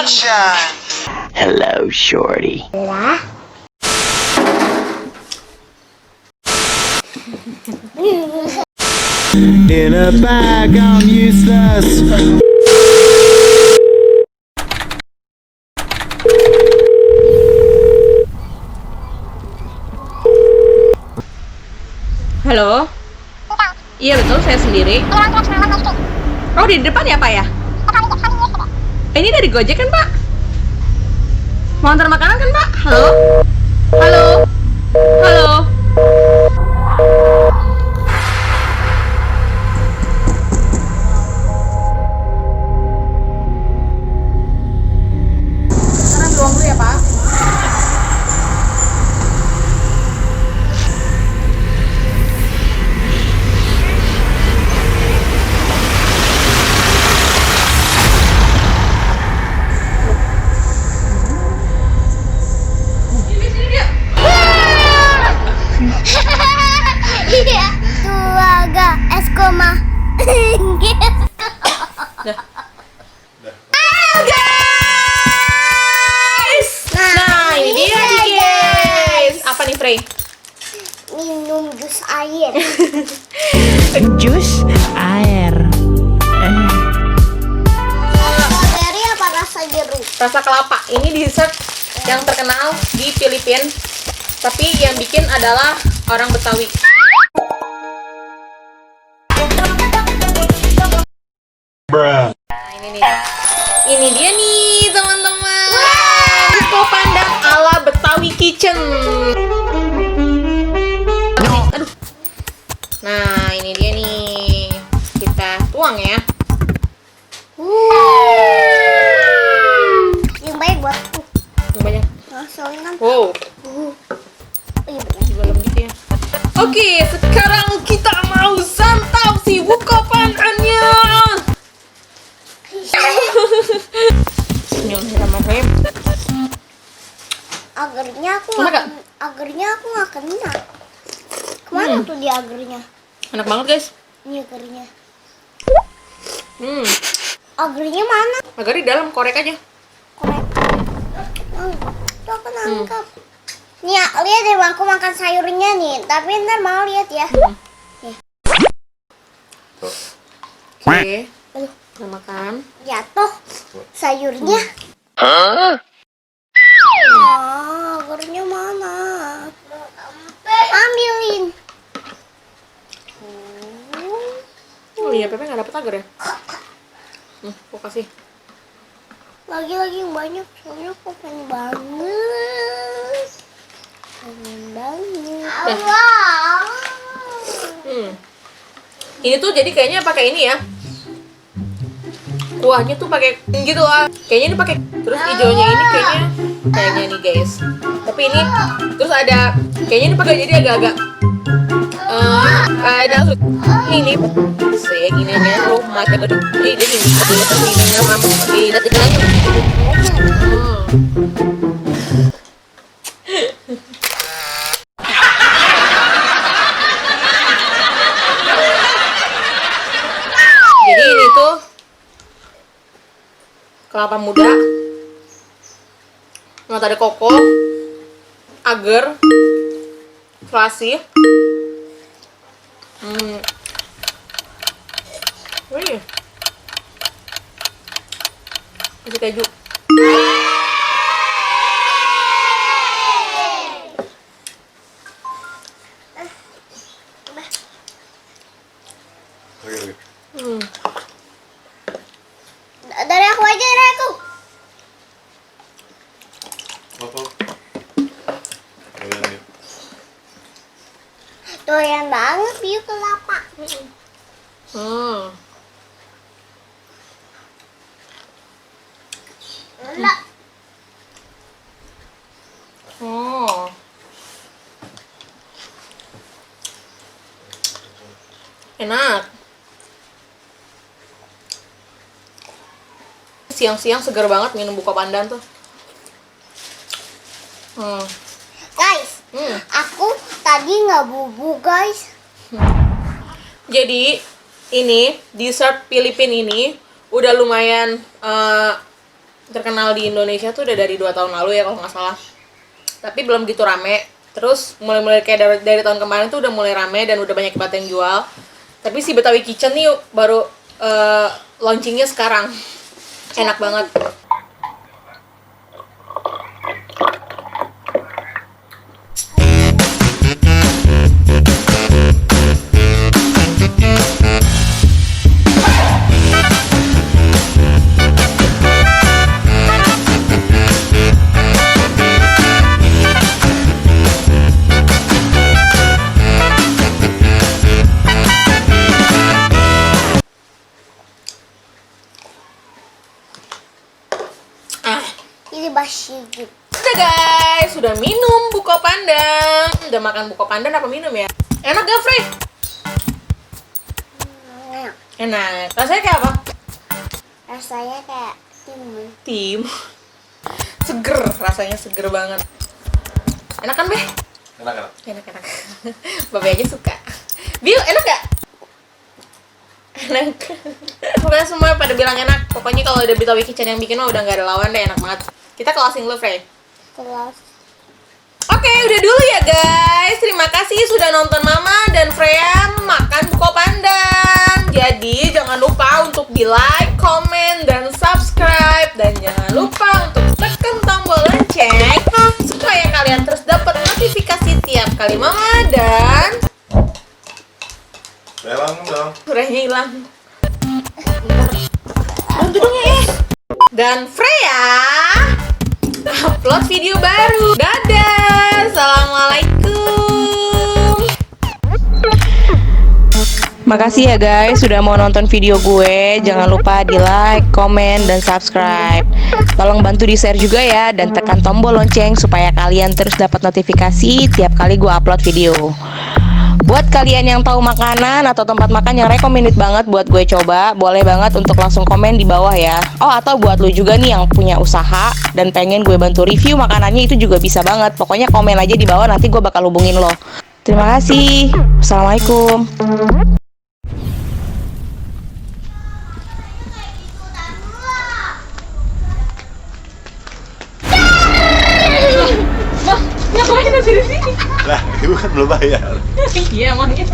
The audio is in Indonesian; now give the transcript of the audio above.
Action! Hello, shorty. Lah. In a bag, I'm useless. Halo? Iya betul, saya sendiri. Oh, di depan ya Pak ya? Ini dari Gojek kan Pak? Mau antar makanan kan Pak? Halo? Halo? Halo? Sekarang doang dulu ya Pak. Iya. Tuaga es koma. Guys! Nah, ini dia nih guys. Apa nih Frey? Minum jus air. Jus air. Strawberry apa rasa jeruk? Rasa kelapa. Ini dessert yang terkenal di Filipina. Tapi yang bikin adalah orang Betawi. Bruh. Nah, ini dia nih teman-teman. Buko Pandan ala Betawi Kitchen. Aduh. Nah, ini dia nih. Kita tuang ya. Yang baik buatku. Yang banyak. Nah, soalnya kan. Wow. Oh iya benar. Di dalam gitu ya. Oke, sekarang kita mau santap si buko pandannya. Bismillahirrahmanirrahim. Agarnya aku Enak nggak. gak? Agarnya aku nggak kena. Kemana tuh dia agarnya? Enak banget guys. Ini agarnya. Hmm. Agarnya mana? Agar di dalam korek aja. Korek. Tuh aku nangkap. Nih, ya, lihat deh aku makan sayurnya nih. Tapi ntar mau lihat ya. Oke. Aduh, Kita makan. jatuh sayurnya. Agarnya mana? Ambilin. Oh iya, Pepe nggak dapet agar ya? Aku kasih. Lagi-lagi yang banyak, soalnya aku pengen banget. Pengen banget. Ini tuh jadi kayaknya pakai ini ya. Kuahnya tuh pakai gitu ah. Kayaknya ini pakai terus hijaunya ini kayaknya nih guys. Tapi ini terus ada kayaknya ini pakai jadi agak-agak ada ini saya gini aja rumah aduh ini jadi ini tuh kelapa muda, nggak ada koko, agar, terasi. Wih, kasih keju. Dari aku aja, dari aku. Doyan banget biu kelapa. Enggak. Oh. Enak. Siang-siang segar banget minum buko pandan tuh. Guys, aku tadi nggak bubu guys. Jadi ini dessert Filipina ini udah lumayan terkenal di Indonesia tuh udah dari 2 tahun lalu ya kalau nggak salah. Tapi belum gitu rame. Terus mulai kayak dari tahun kemarin tuh udah mulai rame dan udah banyak banget yang jual. Tapi si Betawi Kitchen nih baru launchingnya sekarang. Enak banget. Ini basi gitu. Udah guys, sudah minum buko pandan. Udah makan buko pandan apa minum ya? Enak gak, Frey? Enak. Enak. Rasanya kayak apa? Rasanya kayak timun. Timun. Seger, rasanya seger banget. Enak kan, Beh? Enak. Enak. Babe aja suka. Biu, enak gak? Enak. Pokoknya semua pada bilang enak. Pokoknya kalau udah Betawi Kitchen yang bikin mah udah gak ada lawan deh, enak banget. Kita closing dulu, Frey. Kelas. Oke, udah dulu ya guys. Terima kasih sudah nonton Mama dan Freya makan buko pandan. Jadi jangan lupa untuk di like, komen, dan subscribe. Dan jangan lupa untuk tekan tombol lonceng supaya kalian terus dapat notifikasi tiap kali Mama dan Hilang dong. Freya hilang. Bantu dong ya. Dan Freya upload video baru. Dadah. Assalamualaikum. Makasih ya guys sudah mau nonton video gue. Jangan lupa di like, komen, dan subscribe. Tolong bantu di share juga ya. Dan tekan tombol lonceng supaya kalian terus dapat notifikasi tiap kali gue upload video. Buat kalian yang tahu makanan atau tempat makan yang recommended banget buat gue coba, boleh banget untuk langsung komen di bawah ya. Oh, atau buat lu juga nih yang punya usaha dan pengen gue bantu review makanannya, itu juga bisa banget. Pokoknya komen aja di bawah, nanti gue bakal hubungin lo. Terima kasih. Assalamualaikum. Ngapain di sini? Lah, ibu kan belum bayar. Iya, emangnya.